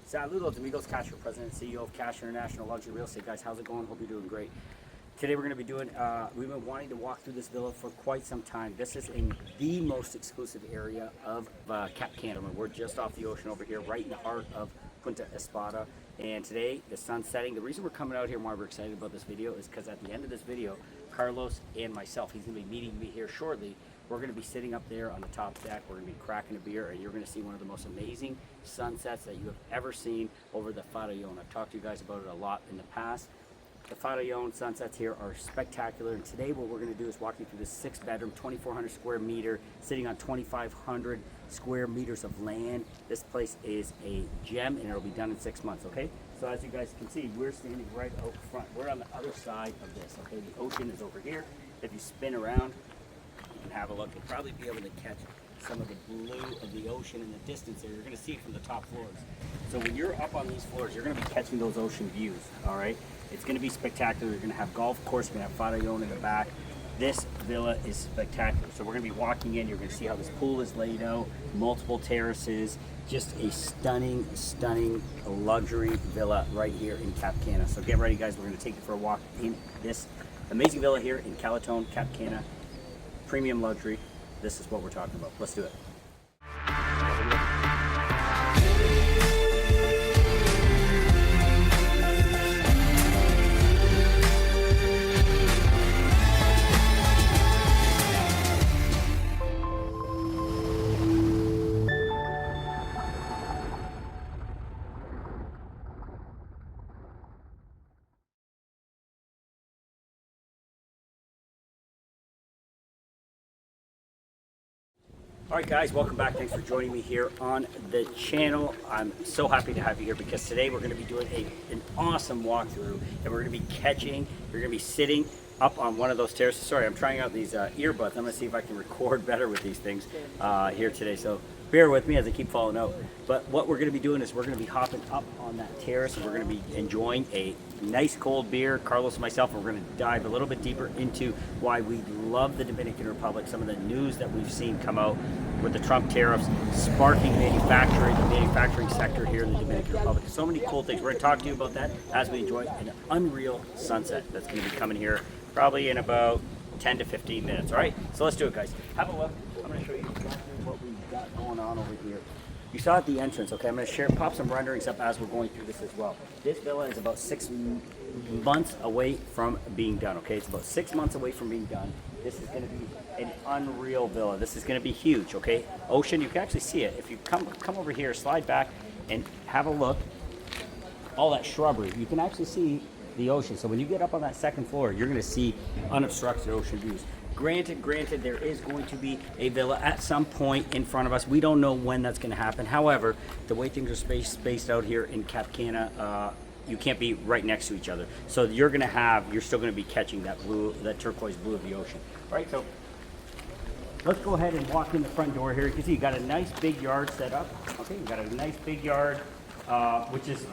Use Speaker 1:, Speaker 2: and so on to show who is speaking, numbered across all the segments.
Speaker 1: Saludos amigos, Kash, President and CEO of Kash International Luxury Real Estate. Guys, how's it going? Hope you're doing great. Today we're going to be doing, we've been wanting to walk through this villa for quite some time. This is in the most exclusive area of Cap Cana. We're just off the ocean over here, right in the heart of Punta Espada. And today, the sun's setting. The reason we're coming out here and why we're excited about this video is because at the end of this video, Carlos and myself, he's going to be meeting me here shortly. We're going to be sitting up there on the top deck. We're going to be cracking a beer, and you're going to see one of the most amazing sunsets that you have ever seen over the Farallon. I've talked to you guys about it a lot in the past. The Farallon sunsets here are spectacular, and today what we're going to do is walk you through this 6-bedroom, 2,400 square meter, sitting on 2,500 square meters of land. This place is a gem, and it'll be done in 6 months, okay? So as you guys can see, we're standing right out front. We're on the other side of this, okay? The ocean is over here. If you spin around, you can have a look. You'll probably be able to catch some of the blue of the ocean in the distance there. You're going to see it from the top floors. So when you're up on these floors, you're going to be catching those ocean views, all right? It's going to be spectacular. You're going to have golf course. You're going to have Farallon in the back. This villa is spectacular. So we're going to be walking in. You're going to see how this pool is laid out, multiple terraces, just a stunning, stunning luxury villa right here in Cap Cana. So get ready, guys. We're going to take you for a walk in this amazing villa here in Calaton, Cap Cana. Premium luxury. This is what we're talking about. Let's do it. All right, guys, welcome back. Thanks for joining me here on the channel. I'm so happy to have you here because today we're going to be doing an awesome walkthrough, and we're going to be catching, you're going to be sitting up on one of those terraces. Sorry, I'm trying out these earbuds. I'm going to see if I can record better with these things here today. So bear with me as I keep falling out. But what we're going to be doing is we're going to be hopping up on that terrace, and we're going to be enjoying a nice cold beer. Carlos and myself, and we're going to dive a little bit deeper into why we love the Dominican Republic, some of the news that we've seen come out with the Trump tariffs, sparking the manufacturing sector here in the Dominican Republic. So many cool things. We're going to talk to you about that as we enjoy an unreal sunset that's going to be coming here probably in about 10 to 15 minutes. All right, so let's do it, guys. Have a look. I'm going to show you exactly what we've got going on over here. You saw at the entrance, okay? I'm going to pop some renderings up as we're going through this as well. This villa is about 6 months away from being done, okay? It's about 6 months away from being done. This is going to be an unreal villa. This is going to be huge, okay? Ocean, you can actually see it. If you come over here, slide back and have a look, all that shrubbery, you can actually see the ocean. So when you get up on that second floor, you're going to see unobstructed ocean views. Granted, there is going to be a villa at some point in front of us. We don't know when that's going to happen. However, the way things are spaced out here in Cap Cana, you can't be right next to each other. So you're still going to be catching that blue, that turquoise blue of the ocean. All right, so let's go ahead and walk in the front door here. You can see you got a nice big yard set up. Okay, you got a nice big yard, which is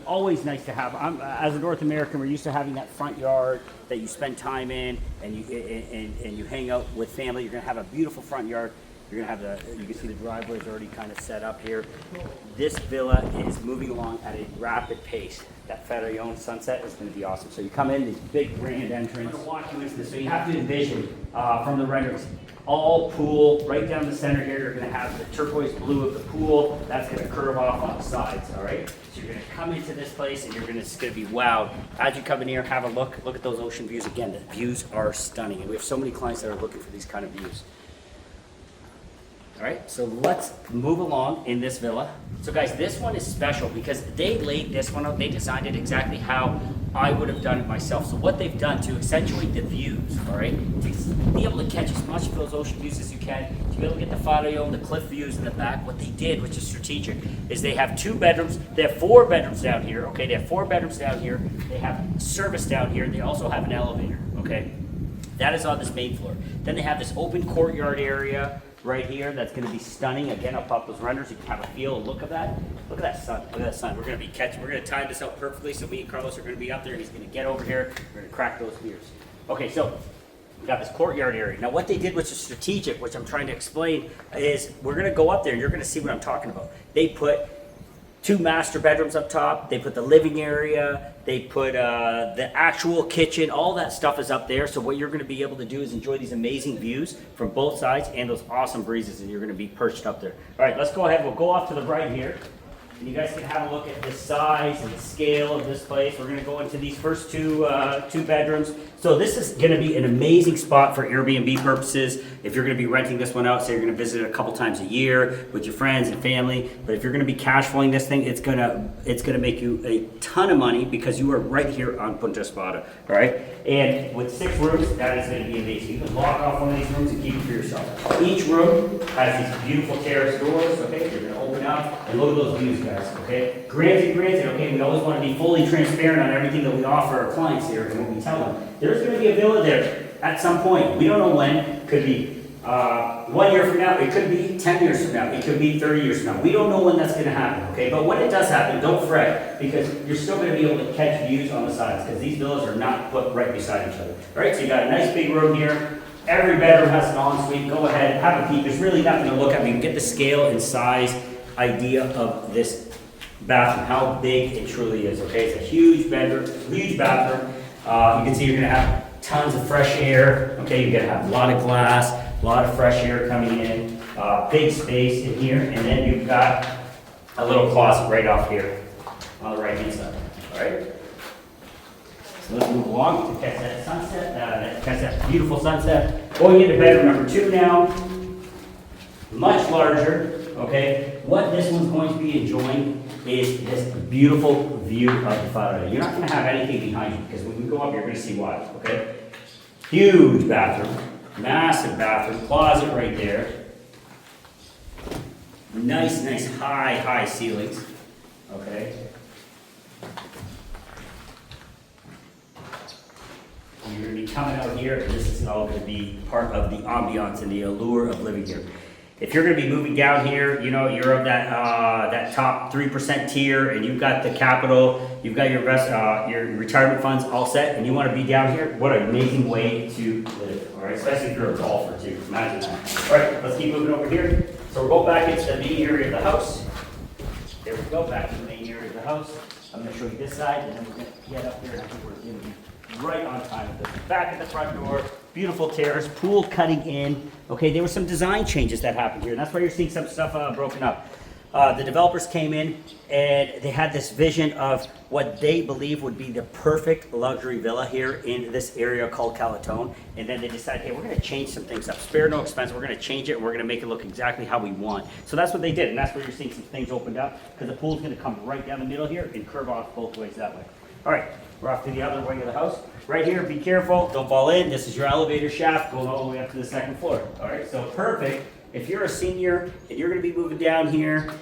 Speaker 1: always nice to have. As a North American, we're used to having that front yard that you spend time in, and you hang out with family. You're gonna have a beautiful front yard. You're gonna have you can see the driveway is already kind of set up here. This villa is moving along at a rapid pace. That Farallon sunset is gonna be awesome. So you come in, this big grand entrance. I'm gonna walk you into this. So you have to envision from the renderings, all pool, right down the center here, you're gonna have the turquoise blue of the pool. That's gonna curve off on the sides, all right? So you're gonna come into this place and it's gonna be wowed. As you come in here, have a look at those ocean views. Again, the views are stunning, and we have so many clients that are looking for these kind of views. All right, so let's move along in this villa. So guys, this one is special because they laid this one out, they designed it exactly how I would have done it myself. So what they've done to accentuate the views, all right, to be able to catch as much of those ocean views as you can, to be able to get the Farallon, the cliff views in the back, what they did, which is strategic, is they have 2 bedrooms, they have 4 bedrooms down here, okay, they have 4 bedrooms down here, they have service down here, they also have an elevator, okay? That is on this main floor. Then they have this open courtyard area right here that's going to be stunning. Again, I'll pop those renders. You can have a feel, a look of that. Look at that sun. Look at that sun. We're going to time this out perfectly. So me and Carlos are going to be up there, and he's going to get over here. We're going to crack those beers. Okay, so we got this courtyard area. Now, what they did, which is strategic, which I'm trying to explain, is we're going to go up there, and you're going to see what I'm talking about. They put 2 master bedrooms up top. They put the living area. They put the actual kitchen. All that stuff is up there. So what you're going to be able to do is enjoy these amazing views from both sides and those awesome breezes, and you're going to be perched up there. All right, let's go ahead. We'll go off to the right here. And you guys can have a look at the size and the scale of this place. We're gonna go into these first two bedrooms. So this is gonna be an amazing spot for Airbnb purposes. If you're gonna be renting this one out, say you're gonna visit it a couple times a year with your friends and family. But if you're gonna be cash flowing this thing, it's gonna make you a ton of money because you are right here on Punta Espada, all right? And with 6 rooms, that is gonna be amazing. You can lock off one of these rooms and keep it for yourself. Each room has these beautiful terrace doors, okay? You're gonna open up and look at those views, guys, okay? Granted, okay, we always want to be fully transparent on everything that we offer our clients here and what we tell them. There's going to be a villa there at some point. We don't know when. It could be 1 year from now. It could be 10 years from now. It could be 30 years from now. We don't know when that's going to happen, okay? But when it does happen, don't fret, because you're still going to be able to catch views on the sides, because these villas are not put right beside each other. All right, so you got a nice big room here. Every bedroom has an ensuite. Go ahead, have a peek. There's really nothing to look at. You can get the scale and size idea of this bathroom, how big it truly is, okay? It's a huge bedroom, huge bathroom. You can see you're gonna have tons of fresh air, okay? You're gonna have a lot of glass, a lot of fresh air coming in, big space in here, and then you've got a little closet right off here on the right-hand side, all right? So let's move along to catch that sunset, catch that beautiful sunset. Going into bedroom number 2 now, much larger. Okay, what this one's going to be enjoying is this beautiful view of the fire. You're not going to have anything behind you, because when we go up, you're going to see why. Okay, huge bathroom, massive bathroom, closet right there. Nice, high ceilings. Okay. You're going to be coming out here, and this is all going to be part of the ambiance and the allure of living here. If you're going to be moving down here, you know, you're of that top 3% tier, and you've got the capital, you've got your retirement funds all set, and you want to be down here, what an amazing way to live, all right? Especially if you're a golfer too, imagine that. All right, let's keep moving over here. So we'll go back into the main area of the house. There we go, back to the main area of the house. I'm going to show you this side, and then we're going to get up here, and I think we're going to be right on time with this. Back at the front door, beautiful terrace, pool cutting in. Okay, there were some design changes that happened here, and that's why you're seeing some stuff broken up. The developers came in and they had this vision of what they believe would be the perfect luxury villa here in this area called Calatone. And then they decided, hey, we're going to change some things up. Spare no expense. We're going to change it, and we're going to make it look exactly how we want. So that's what they did, and that's where you're seeing some things opened up, because the pool's going to come right down the middle here and curve off both ways that way. All right, we're off to the other way of the house. Right here, be careful, don't fall in. This is your elevator shaft going all the way up to the 2nd floor. All right, so perfect. If you're a senior and you're going to be moving down here,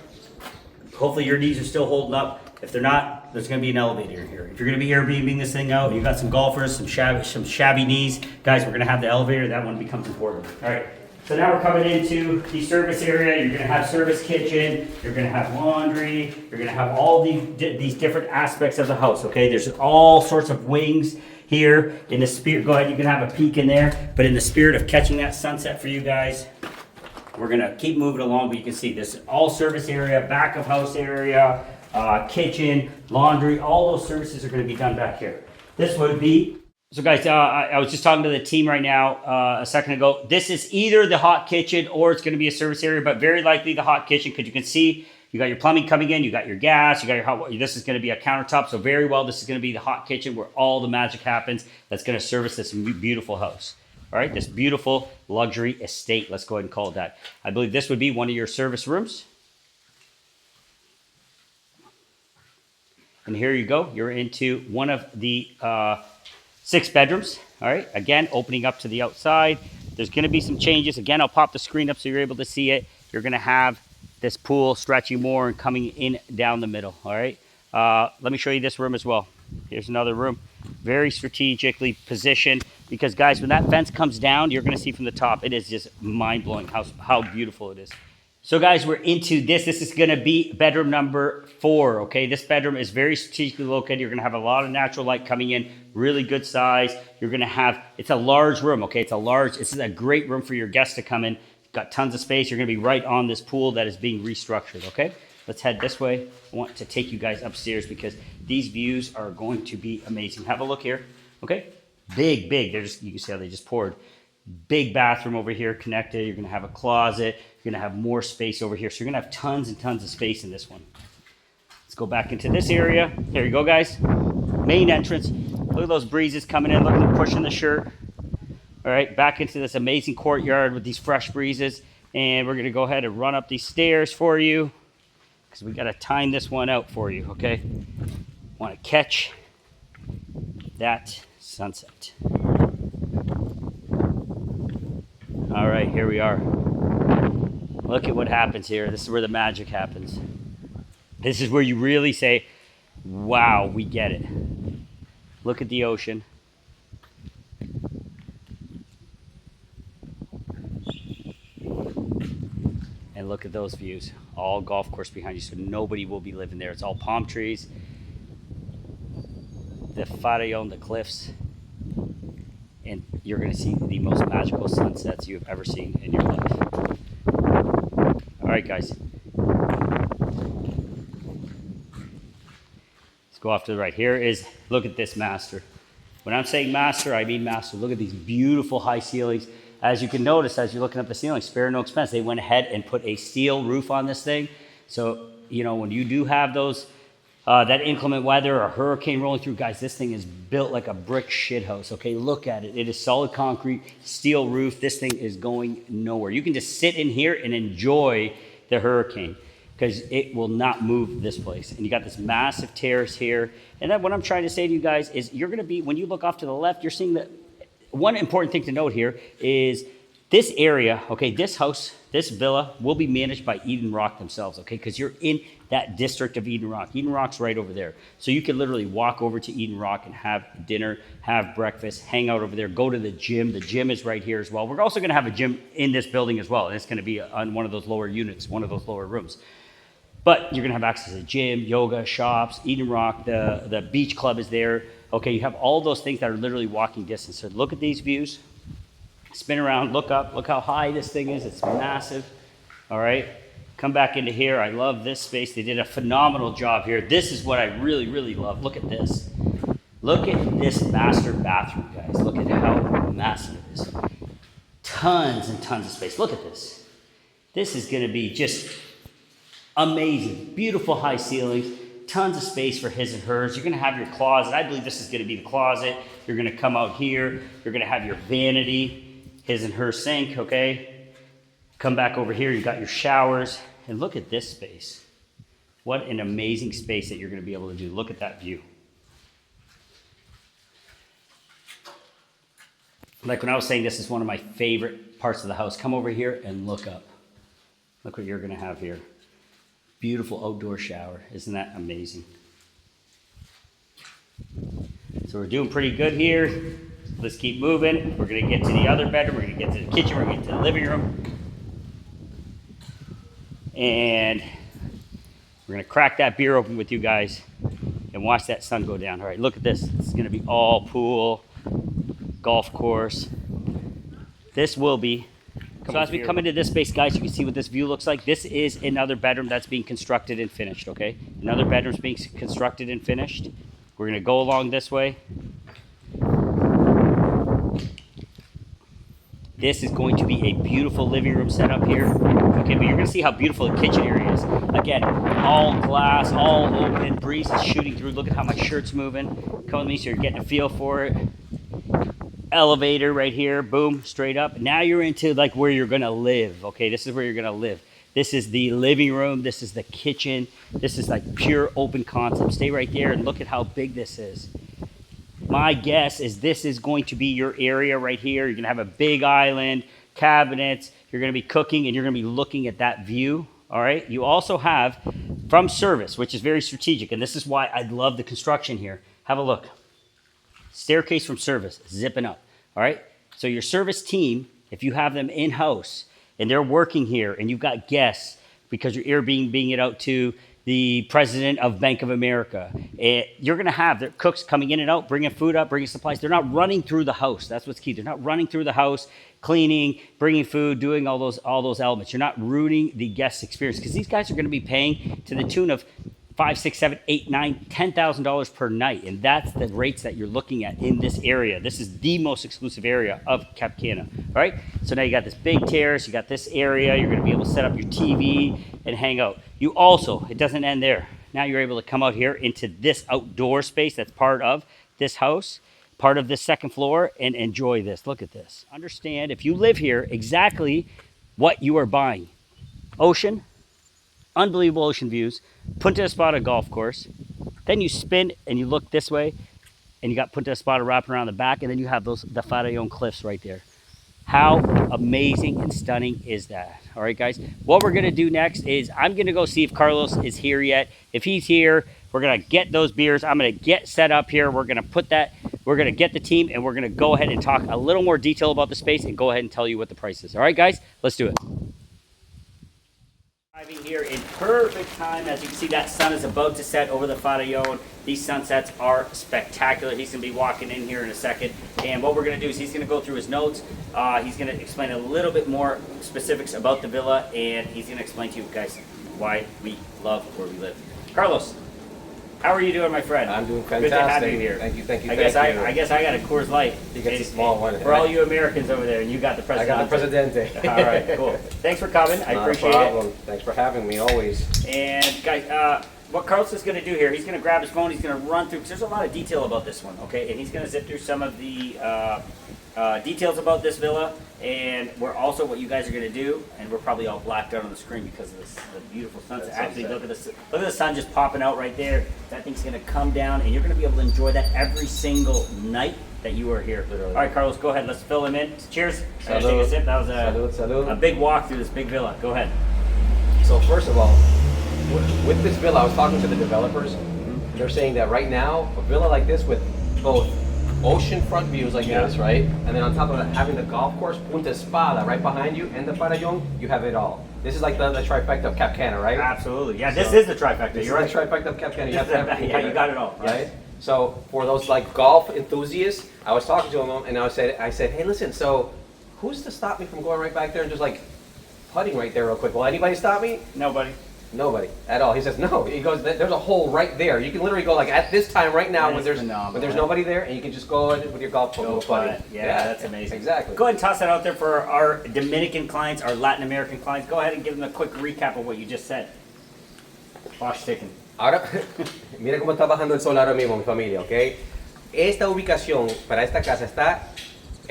Speaker 1: hopefully your knees are still holding up. If they're not, there's going to be an elevator here. If you're going to be Airbnb this thing out, you've got some golfers, some shabby knees, guys, we're going to have the elevator. That one becomes important. All right. So now we're coming into the service area. You're going to have service kitchen. You're going to have laundry. You're going to have all these different aspects of the house. Okay, there's all sorts of wings here. In the spirit, go ahead. You can have a peek in there. But in the spirit of catching that sunset for you guys, we're going to keep moving along. But you can see this is all service area, back of house area, kitchen, laundry. All those services are going to be done back here. This would be. So guys, I was just talking to the team right now a second ago. This is either the hot kitchen or it's going to be a service area, but very likely the hot kitchen, because you can see you got your plumbing coming in, you got your gas, you got your hot water. This is going to be a countertop, so very well this is going to be the hot kitchen where all the magic happens. That's going to service this beautiful house. All right, this beautiful luxury estate. Let's go ahead and call it that. I believe this would be one of your service rooms. And here you go. You're into one of the 6 bedrooms, all right? Again, opening up to the outside. There's gonna be some changes. Again, I'll pop the screen up so you're able to see it. You're gonna have this pool stretching more and coming in down the middle, all right? Let me show you this room as well. Here's another room, very strategically positioned, because guys, when that fence comes down, you're gonna see from the top, it is just mind-blowing how beautiful it is. So guys, we're into this. This is going to be bedroom number 4, okay? This bedroom is very strategically located. You're going to have a lot of natural light coming in, really good size. You're going to have, it's a large room, okay? This is a great room for your guests to come in. Got tons of space. You're going to be right on this pool that is being restructured, okay? let's head this way. I want to take you guys upstairs because these views are going to be amazing. Have a look here, okay? Big, they're just, you can see how they just poured. Big bathroom over here connected. You're gonna have a closet. You're gonna have more space over here. So you're gonna have tons and tons of space in this one. Let's go back into this area. Here you go, guys. Main entrance. Look at those breezes coming in. Look at them pushing the shirt. All right, back into this amazing courtyard with these fresh breezes. And we're gonna go ahead and run up these stairs for you because we gotta time this one out for you, okay? Wanna catch that sunset. All right, here we are. Look at what happens here. This is where the magic happens. This is where you really say, wow, we get it. Look at the ocean. And look at those views. All golf course behind you, so nobody will be living there. It's all palm trees. The Farallon, the cliffs. And you're gonna see the most magical sunsets you've ever seen in your life. All right, guys. Let's go off to the right. Here is, look at this master. When I'm saying master, I mean master. Look at these beautiful high ceilings. As you can notice, as you're looking up the ceiling, spare no expense. They went ahead and put a steel roof on this thing. So, you know, when you do have those, that inclement weather or hurricane rolling through, guys, this thing is built like a brick shithouse, okay? Look at it. It is solid concrete, steel roof. This thing is going nowhere. You can just sit in here and enjoy the hurricane because it will not move this place. And you got this massive terrace here. And then what I'm trying to say to you guys is you're gonna be, when you look off to the left, you're seeing that one important thing to note here is this area, okay, this house, this villa will be managed by Eden Rock themselves, okay? Because you're in that district of Eden Rock. Eden Rock's right over there. So you can literally walk over to Eden Rock and have dinner, have breakfast, hang out over there, go to the gym. The gym is right here as well. We're also gonna have a gym in this building as well. And it's gonna be on one of those lower units, one of those lower rooms. But you're gonna have access to gym, yoga, shops, Eden Rock, the beach club is there. Okay, you have all those things that are literally walking distance. So look at these views. Spin around, look up, look how high this thing is. It's massive, all right? Come back into here. I love this space. They did a phenomenal job here. This is what I really, really love. Look at this. Look at this master bathroom, guys. Look at how massive it is. Tons and tons of space. Look at this. This is gonna be just amazing. Beautiful high ceilings, tons of space for his and hers. You're gonna have your closet. I believe this is gonna be the closet. You're gonna come out here. You're gonna have your vanity, his and her sink, okay? Come back over here, you got your showers. And look at this space. What an amazing space that you're gonna be able to do. Look at that view. Like when I was saying, this is one of my favorite parts of the house. Come over here and look up. Look what you're gonna have here. Beautiful outdoor shower. Isn't that amazing? So we're doing pretty good here. Let's keep moving. We're gonna get to the other bedroom. We're gonna get to the kitchen. We're gonna get to the living room. And we're gonna crack that beer open with you guys and watch that sun go down. All right, look at this. It's gonna be all pool, golf course. This will be. So as we come into this space, guys, you can see what this view looks like. This is another bedroom that's being constructed and finished, okay? Another bedroom's being constructed and finished. We're gonna go along this way. This is going to be a beautiful living room setup here. Okay, but you're gonna see how beautiful the kitchen area is. Again, all glass, all open, breeze is shooting through. Look at how my shirt's moving. Come with me so you're getting a feel for it. Elevator right here, boom, straight up. Now you're into like where you're gonna live, okay? This is where you're gonna live. This is the living room, this is the kitchen. This is like pure open concept. Stay right there and look at how big this is. My guess is this is going to be your area right here. You're gonna have a big island, cabinets, you're gonna be cooking and you're gonna be looking at that view, all right? You also have from service, which is very strategic, and this is why I love the construction here. Have a look. Staircase from service, zipping up, all right? So your service team, if you have them in-house and they're working here and you've got guests because you're Airbnb-ing it out to the president of Bank of America, You're going to have the cooks coming in and out, bringing food up, bringing supplies. They're not running through the house. That's what's key. They're not running through the house, cleaning, bringing food, doing all those elements. You're not ruining the guest experience because these guys are going to be paying to the tune of $5, $6, $7, $8, $9, $10,000 per night, and that's the rates that you're looking at in this area. This is the most exclusive area of Cap Cana. All right, so now you got this big terrace, you got this area. You're going to be able to set up your TV and hang out. You also, it doesn't end there. Now you're able to come out here into this outdoor space that's part of this house, part of this second floor, and enjoy this. Look at this. Understand, if you live here, exactly what you are buying. Ocean, unbelievable ocean views, Punta Espada Golf Course. Then you spin and you look this way, and you got Punta Espada wrapping around the back, and then you have the Farallon cliffs right there. How amazing and stunning is that? All right, guys. What we're gonna do next is I'm gonna go see if Carlos is here yet. If he's here, we're gonna get those beers. I'm gonna get set up here. We're gonna get the team, and we're gonna go ahead and talk a little more detail about the space and go ahead and tell you what the price is. All right, guys, let's do it. Arriving here in perfect time. As you can see, that sun is about to set over the Farallon. These sunsets are spectacular. He's going to be walking in here in a second. And what we're going to do is he's going to go through his notes. He's going to explain a little bit more specifics about the villa. And he's going to explain to you guys why we love where we live. Carlos, how are you doing, my friend?
Speaker 2: I'm doing fantastic.
Speaker 1: Good to have you here.
Speaker 2: Thank you.
Speaker 1: I guess I got a Coors Light.
Speaker 2: You got the small one.
Speaker 1: For all you Americans over there, and you got the Presidente.
Speaker 2: I got the Presidente.
Speaker 1: All right, cool. Thanks for coming. I appreciate it.
Speaker 2: Thanks for having me, always.
Speaker 1: And guys, what Carlos is going to do here, he's going to grab his phone, he's going to run through, because there's a lot of detail about this one, okay? And he's going to zip through some of the details about this villa, and we're also what you guys are going to do, and we're probably all blacked out on the screen because of the beautiful sunset. Actually, look at the sun just popping out right there. That thing's going to come down, and you're going to be able to enjoy that every single night that you are here. Literally. All right, Carlos, go ahead. Let's fill him in. Cheers. Take a sip. That was a big walk through this big villa. Go ahead.
Speaker 2: So first of all, with this villa, I was talking to the developers. They're saying that right now, a villa like this with both oceanfront views like this, right? And then on top of that, having the golf course, Punta Espada, right behind you, and the Farallon, you have it all. This is like the trifecta of Cap Cana, right?
Speaker 1: Absolutely. Yeah, this is the trifecta.
Speaker 2: You're right. The trifecta of Cap Cana. You have
Speaker 1: yeah, you got it all.
Speaker 2: Right?
Speaker 1: Yes.
Speaker 2: So for those like golf enthusiasts, I was talking to them and I said, hey, listen, so who's to stop me from going right back there and just like putting right there real quick? Will anybody stop me?
Speaker 1: Nobody.
Speaker 2: Nobody at all. He says no. He goes, there's a hole right there. You can literally go like at this time right now when there's nobody there, and you can just go with your golf club.
Speaker 1: Yeah, that's amazing.
Speaker 2: Exactly.
Speaker 1: Go ahead and toss that out there for our Dominican clients, our Latin American clients. Go ahead and give them a quick recap of what you just said. Clock's ticking.
Speaker 2: Ahora, mira cómo está bajando el sol ahora mismo, mi familia, ¿ok? Esta ubicación para esta casa está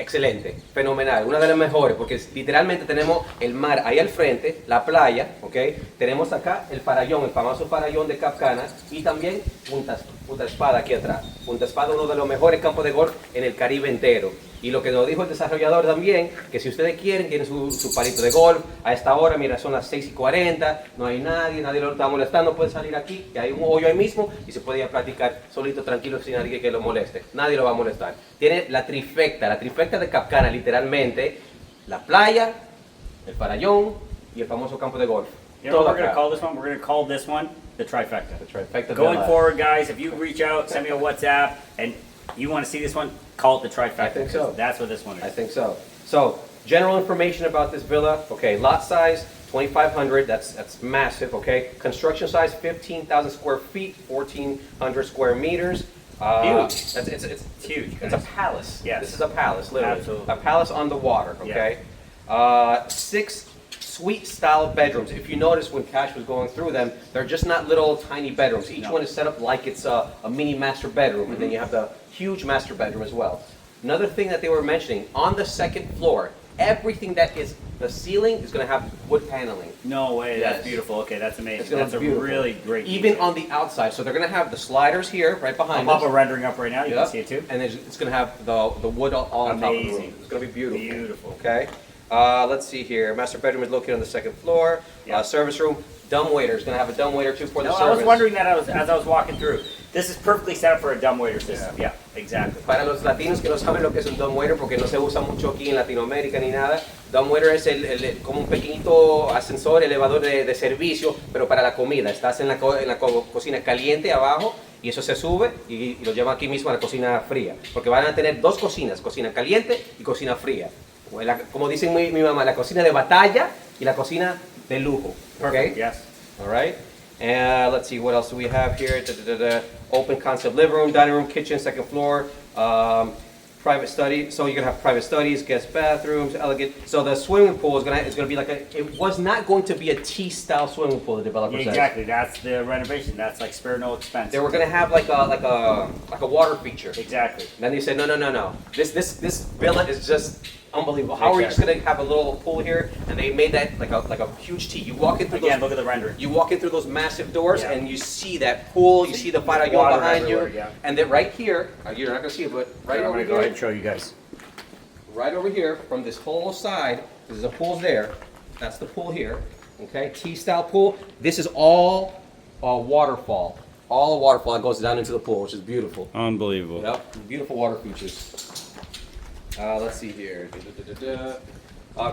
Speaker 2: excelente, fenomenal, una de las mejores, porque literalmente tenemos el mar ahí al frente, la playa, ¿ok? Tenemos acá el Farallon, el famoso Farallon de Cap Cana, y también Punta Espada aquí atrás. Punta Espada, uno de los mejores campos de golf en el Caribe entero. Y lo que nos dijo el desarrollador también, que si ustedes quieren, tienen su palito de golf, a esta hora, mira, son las 6:40, no hay nadie lo está molestando, puede salir aquí, que hay un hoyo ahí mismo, y se puede ir a practicar solito, tranquilo, sin nadie que lo moleste. Nadie lo va a molestar. Tiene la trifecta de Cap Cana, literalmente, la playa, el Farallon y el famoso campo de golf.
Speaker 1: You know what we're going to call this one? We're going to call this one the Trifecta.
Speaker 2: The Trifecta.
Speaker 1: Going forward, guys, if you reach out, send me a WhatsApp, and you want to see this one, call it the Trifecta.
Speaker 2: I think so.
Speaker 1: That's what this one is.
Speaker 2: I think so. So, general information about this villa. Okay, lot size 2,500. That's massive. Okay, construction size 15,000 square feet, 1,400 square meters.
Speaker 1: Huge.
Speaker 2: It's
Speaker 1: huge.
Speaker 2: It's a palace.
Speaker 1: Yes.
Speaker 2: This is a palace, literally.
Speaker 1: Absolutely.
Speaker 2: A palace on the water. Okay.
Speaker 1: Yeah.
Speaker 2: 6 suite-style bedrooms. If you notice when Kash was going through them, they're just not little tiny bedrooms. Each one is set up like it's a mini master bedroom, and then you have the huge master bedroom as well. Another thing that they were mentioning, on the second floor, everything that is the ceiling is going to have wood paneling.
Speaker 1: No way, that's beautiful. Okay, that's amazing.
Speaker 2: That's
Speaker 1: a really great
Speaker 2: Even
Speaker 1: detail.
Speaker 2: on the outside. So they're going to have the sliders here, right behind
Speaker 1: I'll
Speaker 2: us.
Speaker 1: pop a rendering up right now, you can see it too.
Speaker 2: And it's going to have the wood all on top of the room. It's going to be beautiful.
Speaker 1: Beautiful.
Speaker 2: Okay. Let's see here. Master bedroom is located on the second floor. Service room. Dumbwaiter is going to have a dumbwaiter too for the service.
Speaker 1: I was wondering that as I was walking through. This is perfectly set up for a dumbwaiter system. Yeah, exactly.
Speaker 2: Para los latinos que no saben lo que es un dumbwaiter, porque no se usa mucho aquí en Latinoamérica ni nada, dumbwaiter es como un pequeñito ascensor, elevador de servicio, pero para la comida. Estás en la cocina caliente abajo y eso se sube y lo llevan aquí mismo a la cocina fría, porque van a tener dos cocinas, cocina caliente y cocina fría. Como dice mi mamá, la cocina de batalla y la cocina de lujo.
Speaker 1: Perfect,
Speaker 2: Okay?
Speaker 1: yes.
Speaker 2: All right. And let's see, what else do we have here? Open concept living room, dining room, kitchen, second floor. Private study, so you're gonna have private studies, guest bathrooms, elegant. So the swimming pool is gonna be like it was not going to be a T-style swimming pool. The developer said.
Speaker 1: Exactly, that's the renovation. That's like spare no expense.
Speaker 2: They were gonna have like a water feature.
Speaker 1: Exactly.
Speaker 2: And then they said no. This villa is just unbelievable. How are you just gonna have a little pool here? And they made that like a huge T. You walk in through
Speaker 1: Again, look at the rendering.
Speaker 2: You walk in through those massive doors,
Speaker 1: Yeah.
Speaker 2: and you see that pool. You see the Patagon
Speaker 1: water
Speaker 2: behind you,
Speaker 1: everywhere, yeah.
Speaker 2: and then right here, you're not gonna see it, but right
Speaker 1: I'm
Speaker 2: over
Speaker 1: gonna
Speaker 2: here.
Speaker 1: go ahead and show you guys.
Speaker 2: Right over here, from this whole side, there's a pool there. That's the pool here. Okay, T-style pool. This is all a waterfall. All a waterfall that goes down into the pool, which is beautiful.
Speaker 1: Unbelievable.
Speaker 2: Yep, beautiful water features. Let's see here.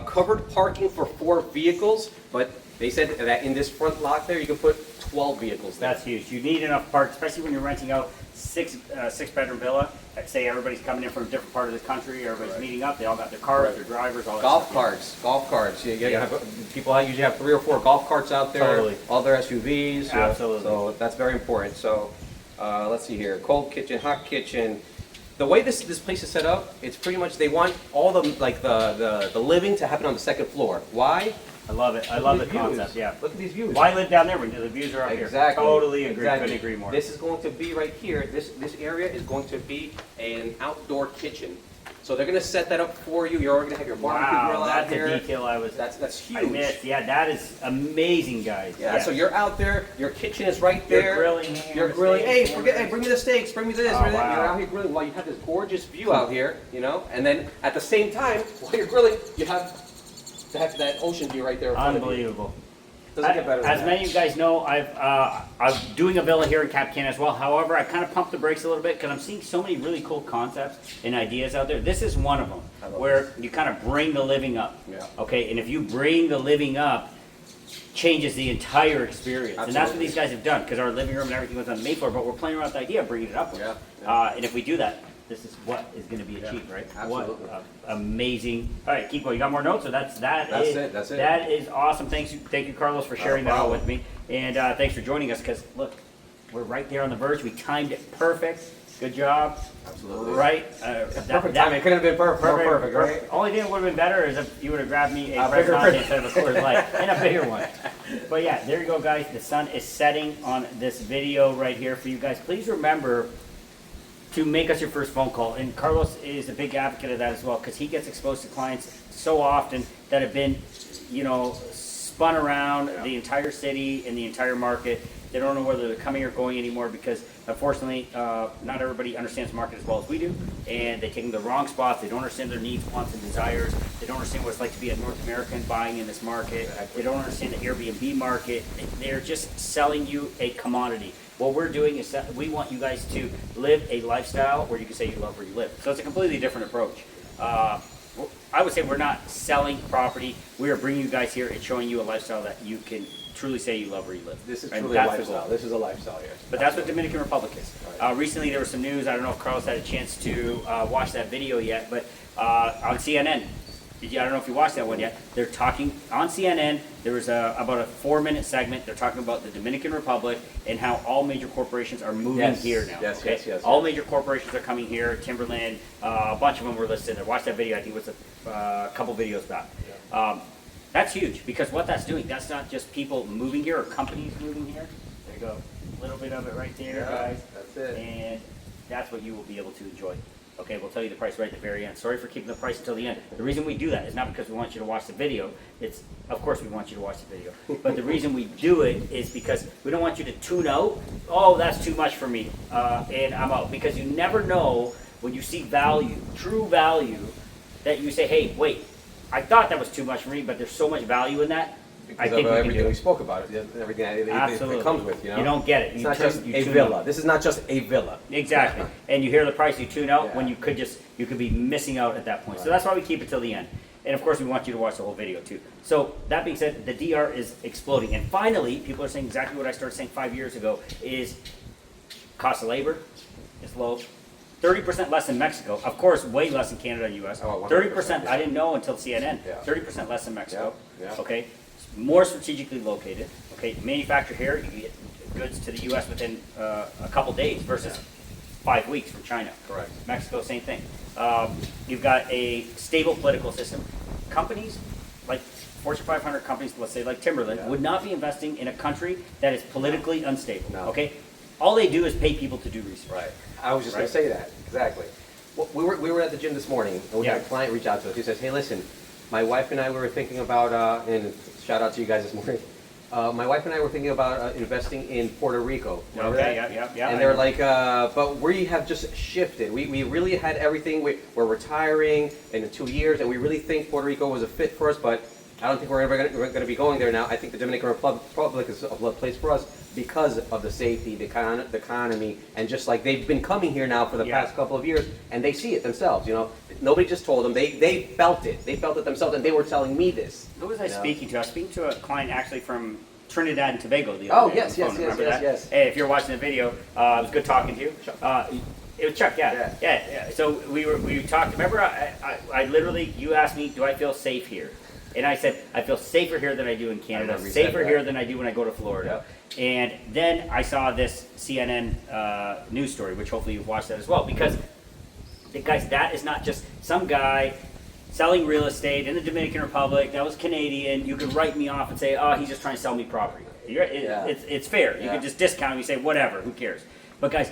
Speaker 2: Covered parking for 4 vehicles, but they said that in this front lot there, you can put 12 vehicles there.
Speaker 1: That's huge. You need enough park, especially when you're renting out six-bedroom villa. Let's say everybody's coming in from a different part of the country, everybody's meeting up, they all got their cars, their drivers, all that
Speaker 2: Golf
Speaker 1: stuff.
Speaker 2: golf carts.
Speaker 1: Yeah.
Speaker 2: People usually have 3 or 4 golf carts out there.
Speaker 1: Totally.
Speaker 2: All their SUVs.
Speaker 1: Absolutely.
Speaker 2: So that's very important. So let's see here. Cold kitchen, hot kitchen. The way this place is set up, it's pretty much they want all the living to happen on the second floor. Why?
Speaker 1: I love it. I love the
Speaker 2: Look at these
Speaker 1: concept,
Speaker 2: views.
Speaker 1: yeah.
Speaker 2: Look at these views.
Speaker 1: Why live down there when the views are up here?
Speaker 2: Exactly.
Speaker 1: Totally agree.
Speaker 2: Exactly.
Speaker 1: Couldn't agree more.
Speaker 2: This is going to be right here. This area is going to be an outdoor kitchen. So they're going to set that up for you. You're already going to have your barbecue grill
Speaker 1: Wow,
Speaker 2: out
Speaker 1: that's
Speaker 2: here.
Speaker 1: a detail I was.
Speaker 2: That's huge.
Speaker 1: I missed. Yeah, that is amazing, guys.
Speaker 2: Yeah,
Speaker 1: Yes.
Speaker 2: so you're out there, your kitchen is right
Speaker 1: You're
Speaker 2: there.
Speaker 1: grilling
Speaker 2: You're
Speaker 1: hamburgers,
Speaker 2: grilling. Hey,
Speaker 1: steaks,
Speaker 2: bring me the steaks, bring me this,
Speaker 1: Oh,
Speaker 2: bring me that.
Speaker 1: wow.
Speaker 2: You're out here grilling while you have this gorgeous view out here, you know? And then at the same time, while you're grilling, you have that ocean view right there in front of you.
Speaker 1: Unbelievable.
Speaker 2: Doesn't get better than
Speaker 1: As
Speaker 2: that.
Speaker 1: many of you guys know, I'm doing a villa here in Cap Cana as well. However, I kind of pumped the brakes a little bit because I'm seeing so many really cool concepts and ideas out there. This is one of them where you kind of bring the living up.
Speaker 2: Yeah.
Speaker 1: Okay, and if you bring the living up, changes the entire experience. And that's what
Speaker 2: Absolutely.
Speaker 1: these guys have done because our living room and everything was on the main floor, but we're playing around with the idea of bringing it upwards.
Speaker 2: Yeah,
Speaker 1: And if we do that, this is what is going to be achieved, right?
Speaker 2: absolutely.
Speaker 1: What amazing. All right, keep going. You got more notes, or that's
Speaker 2: That's it, that's it.
Speaker 1: That is awesome. Thank you, Carlos, for sharing that all
Speaker 2: problem.
Speaker 1: with me, and thanks for joining us. Because look, we're right there on the verge. We timed it perfect. Good job.
Speaker 2: Absolutely.
Speaker 1: Right.
Speaker 2: Perfect timing. It couldn't have been perfect, right?
Speaker 1: Only thing that would have been better is if you would have grabbed me a
Speaker 2: A bigger
Speaker 1: Fresnante
Speaker 2: fridge.
Speaker 1: instead of a Coors Light and a bigger one. But yeah, there you go, guys. The sun is setting on this video right here for you guys. Please remember to make us your first phone call. And Carlos is a big advocate of that as well because he gets exposed to clients so often that have been, spun around the entire city and the entire market. They don't know whether they're coming or going anymore because, unfortunately, not everybody understands the market as well as we do, and they take them to the wrong spots. They don't understand their needs, wants, and desires. They don't understand what it's like to be a North American buying in this market. They don't understand the Airbnb market. They're just selling you a commodity. What we're doing is that we want you guys to live a lifestyle where you can say you love where you live. So it's a completely different approach. I would say we're not selling property. We are bringing you guys here and showing you a lifestyle that you can truly say you love where you live.
Speaker 2: This is
Speaker 1: And
Speaker 2: truly a
Speaker 1: that's the
Speaker 2: lifestyle.
Speaker 1: goal.
Speaker 2: This is a lifestyle, yes.
Speaker 1: But that's what Dominican Republic is.
Speaker 2: Right.
Speaker 1: Recently there was some news, I don't know if Carlos had a chance to watch that video yet, but on CNN, I don't know if you watched that one yet, they're talking, on CNN, there was about a 4-minute segment, they're talking about the Dominican Republic and how all major corporations are moving
Speaker 2: Yes.
Speaker 1: here now.
Speaker 2: Yes,
Speaker 1: okay?
Speaker 2: yes.
Speaker 1: All major corporations are coming here, Timberland, a bunch of them were listed there. Watch that video, I think it was a couple videos back. That's huge, because what that's doing, that's not just people moving here or companies moving here. There you go, a little bit of it right there,
Speaker 2: Yeah,
Speaker 1: guys.
Speaker 2: that's it.
Speaker 1: And that's what you will be able to enjoy. Okay, we'll tell you the price right at the very end. Sorry for keeping the price until the end. The reason we do that is not because we want you to watch the video. It's, of course we want you to watch the video. But the reason we do it is because we don't want you to tune out. Oh, that's too much for me, and I'm out. Because you never know when you see value, true value, that you say, hey, wait, I thought that was too much for me, but there's so much value in that. I
Speaker 2: Because
Speaker 1: think
Speaker 2: of
Speaker 1: we can
Speaker 2: everything
Speaker 1: do
Speaker 2: we
Speaker 1: it.
Speaker 2: spoke about, everything that
Speaker 1: Absolutely.
Speaker 2: it comes with, you know?
Speaker 1: You don't get it.
Speaker 2: It's
Speaker 1: You
Speaker 2: not
Speaker 1: turn-
Speaker 2: just
Speaker 1: you
Speaker 2: a
Speaker 1: tune
Speaker 2: villa.
Speaker 1: out.
Speaker 2: This is not just a villa.
Speaker 1: Exactly. And you hear the price, you tune out when
Speaker 2: Yeah.
Speaker 1: you could be missing out at that point. So
Speaker 2: Right.
Speaker 1: that's why we keep it till the end. And of course, we want you to watch the whole video too. So that being said, the DR is exploding. And finally, people are saying exactly what I started saying 5 years ago is Cost of labor is low. 30% less in Mexico. Of course, way less in Canada and US.
Speaker 2: Oh,
Speaker 1: 30%,
Speaker 2: yeah.
Speaker 1: I didn't know until CNN.
Speaker 2: Yeah.
Speaker 1: 30% less in Mexico.
Speaker 2: Yeah, yeah.
Speaker 1: Okay. More strategically located. Okay. Manufacture here, you get goods to the US within a couple days versus 5 weeks from China.
Speaker 2: Correct.
Speaker 1: Mexico, same thing. You've got a stable political system. Companies like Fortune 500 companies, let's say like Timberland, would not be investing in a country that is politically unstable.
Speaker 2: No.
Speaker 1: Okay, all they do is pay people to do research.
Speaker 2: Right. I was just going to say that. Exactly. Well, we were at the gym this morning, and we had a client reach out to us. He says, hey, listen, my wife and I were thinking about, and shout out to you guys this morning, my wife and I were thinking about investing in Puerto Rico. Remember that?
Speaker 1: Yeah.
Speaker 2: And they're like, but we have just shifted. We really had everything. We're retiring in 2 years, and we really think Puerto Rico was a fit for us, but I don't think we're ever going to be going there now. I think the Dominican Republic is a place for us because of the safety, the economy, and just like they've been coming here now for the past couple of years, and they see it themselves. You know, nobody just told them; they felt it. They felt it themselves, and they were telling me this.
Speaker 1: Who was I speaking to? I was speaking to a client actually from Trinidad and Tobago the other day.
Speaker 2: Yes.
Speaker 1: Hey, if you're watching the video, it was good talking to you. It was Chuck, yeah. So we talked. Remember, I literally, you asked me, do I feel safe here? And I said, I feel safer here than I do in Canada, safer here than I do when I go to Florida. Yep. And then I saw this CNN news story, which hopefully you've watched that as well, because, guys, that is not just some guy selling real estate in the Dominican Republic that was Canadian. You could write me off and say, oh, he's just trying to sell me property. It's fair. You could just discount me and say, whatever, who cares? But guys,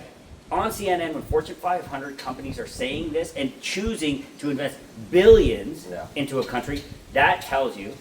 Speaker 1: on CNN, when Fortune 500 companies are saying this and choosing to invest billions into a country, that tells you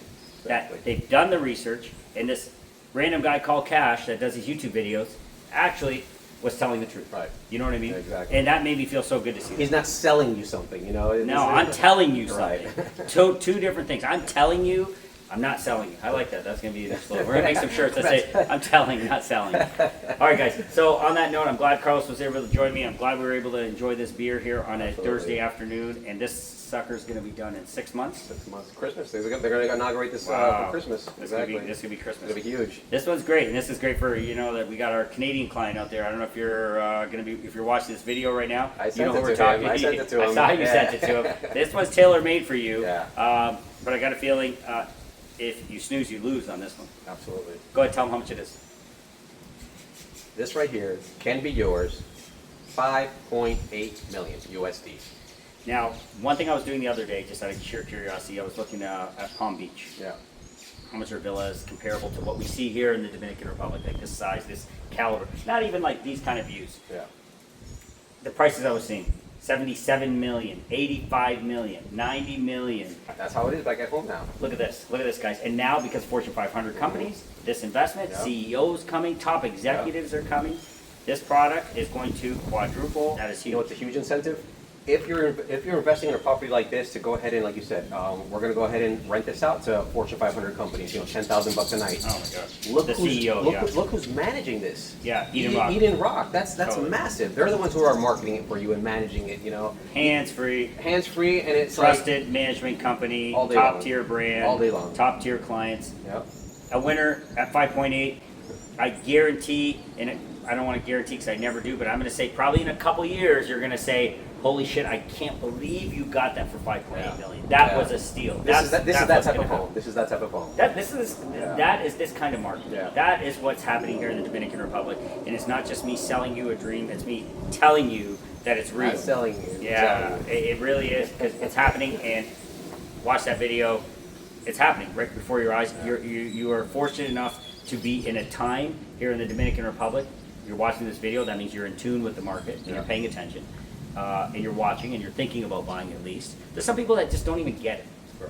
Speaker 1: that they've done the research, and this random guy called Kash that does these YouTube videos actually was telling the truth.
Speaker 2: Right.
Speaker 1: You know what I mean?
Speaker 2: Exactly.
Speaker 1: And that made me feel so good to see.
Speaker 2: He's not selling you something, you know?
Speaker 1: No, I'm telling you something.
Speaker 2: Right.
Speaker 1: Two different things. I'm telling you, I'm not selling you. I like that. That's going to be the slogan. We're going to make some shirts that say, I'm telling, not selling. All right, guys. So on that note, I'm glad Carlos was able to join me. I'm glad we were able to enjoy this beer here on a Thursday afternoon. And this sucker's going to be done in 6 months. 6 months.
Speaker 2: Christmas. They're going to inaugurate this for Christmas.
Speaker 1: This
Speaker 2: Exactly.
Speaker 1: This could be Christmas.
Speaker 2: It's going to be huge.
Speaker 1: This one's great, and this is great for, you know, that we got our Canadian client out there. I don't know if you're going to be, if you're watching this video right now.
Speaker 2: I sent
Speaker 1: you know
Speaker 2: it
Speaker 1: who we're
Speaker 2: to
Speaker 1: talking.
Speaker 2: him. I sent it to him.
Speaker 1: I saw you sent it to him. This one's tailor-made for you.
Speaker 2: Yeah.
Speaker 1: But I got a feeling if you snooze, you lose on this one.
Speaker 2: Absolutely.
Speaker 1: Go ahead, tell them how much it is.
Speaker 2: This right here can be yours. 5.8 million USD.
Speaker 1: Now, one thing I was doing the other day, just out of sheer curiosity, I was looking at Palm Beach.
Speaker 2: Yeah.
Speaker 1: How much are villas comparable to what we see here in the Dominican Republic, like this size, this caliber? Not even like these kind of views.
Speaker 2: Yeah.
Speaker 1: The prices I was seeing, 77 million, 85 million, 90 million.
Speaker 2: That's how it is back at home now.
Speaker 1: Look at this, guys. And now, because Fortune 500 companies, this investment, CEOs coming, top executives are coming, this product is going to quadruple. That is huge.
Speaker 2: You know what's a huge incentive? If you're investing in a property like this, to go ahead and, like you said, we're going to go ahead and rent this out to Fortune 500 companies. You know, $10,000 a night.
Speaker 1: Oh my gosh.
Speaker 2: Look
Speaker 1: The
Speaker 2: who's,
Speaker 1: CEO,
Speaker 2: look who's managing this.
Speaker 1: Yeah, Eden Rock.
Speaker 2: Eden Rock. That's
Speaker 1: Totally.
Speaker 2: massive. They're the ones who are marketing it for you and managing it. You know,
Speaker 1: Hands-free.
Speaker 2: hands-free, and it's
Speaker 1: Trusted management company,
Speaker 2: All day
Speaker 1: top
Speaker 2: long.
Speaker 1: tier brand,
Speaker 2: All day long.
Speaker 1: top tier clients.
Speaker 2: Yep.
Speaker 1: A winner at 5.8. I guarantee, and I don't want to guarantee because I never do, but I'm going to say probably in a couple years you're going to say, "Holy shit! I can't believe you got that for 5.8 million. That was a steal."
Speaker 2: This is that
Speaker 1: what's
Speaker 2: type
Speaker 1: gonna
Speaker 2: of home.
Speaker 1: happen.
Speaker 2: This is that type of home.
Speaker 1: That is this kind of market.
Speaker 2: Yeah.
Speaker 1: That is what's happening here in the Dominican Republic, and it's not just me selling you a dream. It's me telling you that it's real.
Speaker 2: Not selling you.
Speaker 1: Yeah,
Speaker 2: Exactly.
Speaker 1: it really is, because it's happening. And watch that video. It's happening right before your eyes. You are fortunate enough to be in a time here in the Dominican Republic. You're watching this video. That means you're in tune with the market. And you're paying attention, and you're watching, and you're thinking about buying at least. There's some people that just don't even get it,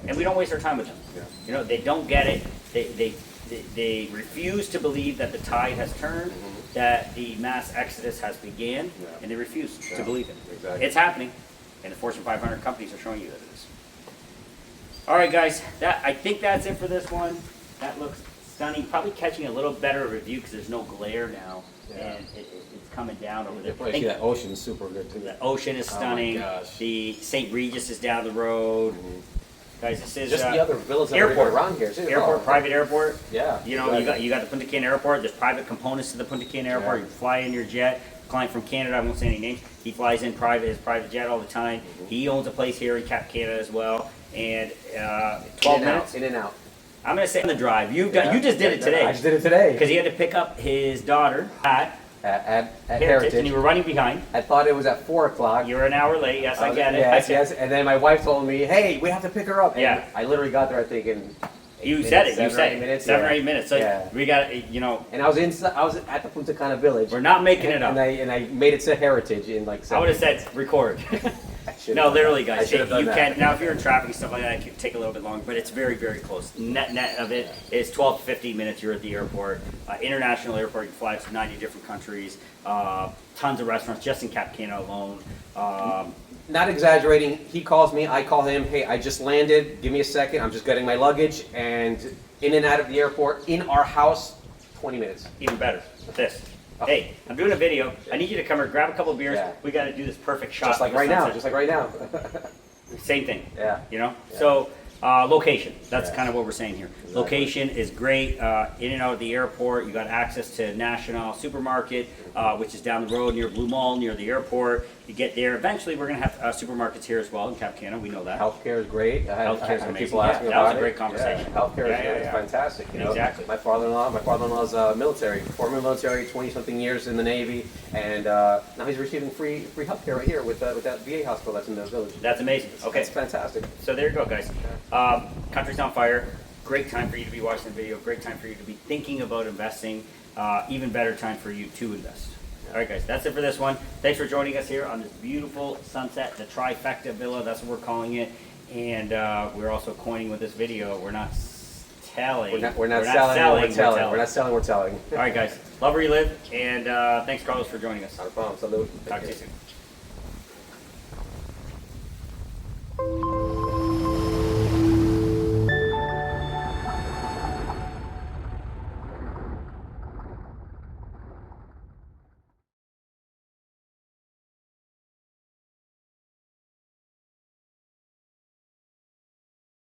Speaker 1: and we don't waste our time with them.
Speaker 2: Yeah.
Speaker 1: You know, they don't get it. They refuse to believe that the tide has turned, that the mass exodus has began, and they refuse to believe it.
Speaker 2: Exactly.
Speaker 1: It's happening, and the Fortune 500 companies are showing you that it is. All right, guys, I think that's it for this one. That looks stunning. Probably catching a little better review because there's no glare now, and it's coming down over there.
Speaker 2: Probably see that ocean is super good too.
Speaker 1: The ocean is stunning.
Speaker 2: gosh.
Speaker 1: The St. Regis is down the road. Guys, this is
Speaker 2: Just the other villas that
Speaker 1: airport
Speaker 2: are around here too.
Speaker 1: Airport, private airport.
Speaker 2: Yeah.
Speaker 1: You know,
Speaker 2: exactly.
Speaker 1: you got the Punta Cana airport. There's private components to the Punta Cana airport.
Speaker 2: Yeah.
Speaker 1: You fly in your jet. client from Canada. I won't say any names. He flies in his private jet all the time. He owns a place here in Cap Cana as well. And 12 minutes.
Speaker 2: In and out.
Speaker 1: I'm gonna say on the drive. You just did it today.
Speaker 2: I just did it today.
Speaker 1: Because he had to pick up his daughter at Heritage, and you were running behind.
Speaker 2: I thought it was at 4 o'clock.
Speaker 1: You were an hour late. Yes, I get it.
Speaker 2: Yes. And then my wife told me, "Hey, we have to pick her up." And
Speaker 1: Yeah.
Speaker 2: I literally got there, I think, in
Speaker 1: You
Speaker 2: 8
Speaker 1: said
Speaker 2: minutes,
Speaker 1: it. You said
Speaker 2: 7 or 8 minutes.
Speaker 1: 7 or
Speaker 2: Yeah.
Speaker 1: 8 minutes. So
Speaker 2: Yeah.
Speaker 1: we got, you know.
Speaker 2: And I was at the Punta Cana village.
Speaker 1: We're not making it up.
Speaker 2: And I made it to Heritage in like.
Speaker 1: I would have said record. No, literally, guys.
Speaker 2: I
Speaker 1: You can now if you're in traffic and stuff like that, it can take a little bit longer, but it's very, very close. Net of it is 12 to 15 minutes. You're at the airport, international airport. You fly to 90 different countries. Tons of restaurants just in Cap Cana alone.
Speaker 2: Not exaggerating. He calls me. I call him. Hey, I just landed. Give me a second. I'm just getting my luggage and in and out of the airport in our house. 20 minutes.
Speaker 1: Even better with this. Hey, I'm doing a video. I need you to come here, grab a couple beers.
Speaker 2: Yeah.
Speaker 1: We got to do this perfect shot.
Speaker 2: Just like right now. Just like right now.
Speaker 1: Same thing.
Speaker 2: Yeah.
Speaker 1: You know?
Speaker 2: Yeah.
Speaker 1: So, location. That's
Speaker 2: Yeah.
Speaker 1: kind of what we're saying here.
Speaker 2: Exactly.
Speaker 1: Location is great. In and out of the airport. You got access to National Supermarket, which is down the road near Blue Mall, near the airport. You get there. Eventually, we're going to have supermarkets here as well in Cap Cana. We know that.
Speaker 2: Healthcare is great.
Speaker 1: Healthcare is amazing.
Speaker 2: People ask me
Speaker 1: Yeah, that was
Speaker 2: about
Speaker 1: a great
Speaker 2: it.
Speaker 1: conversation.
Speaker 2: Yeah, healthcare is
Speaker 1: Yeah.
Speaker 2: fantastic. You know?
Speaker 1: Exactly.
Speaker 2: My father-in-law's military, former military, 20-something years in the Navy, and now he's receiving free healthcare right here with that VA hospital that's in the village.
Speaker 1: That's amazing. Okay.
Speaker 2: It's fantastic.
Speaker 1: So there you go, guys. Country's on fire. Great time for you to be watching the video. Great time for you to be thinking about investing. Even better time for you to invest. All right, guys, that's it for this one. Thanks for joining us here on this beautiful sunset, the Trifecta Villa. That's what we're calling it. And we're also coining with this video. We're not telling.
Speaker 2: We're not selling. We're telling. We're not selling. We're telling.
Speaker 1: All right, guys. Love where you live. And thanks, Carlos, for joining us.
Speaker 2: Not a problem. Salute.
Speaker 1: Talk to you soon.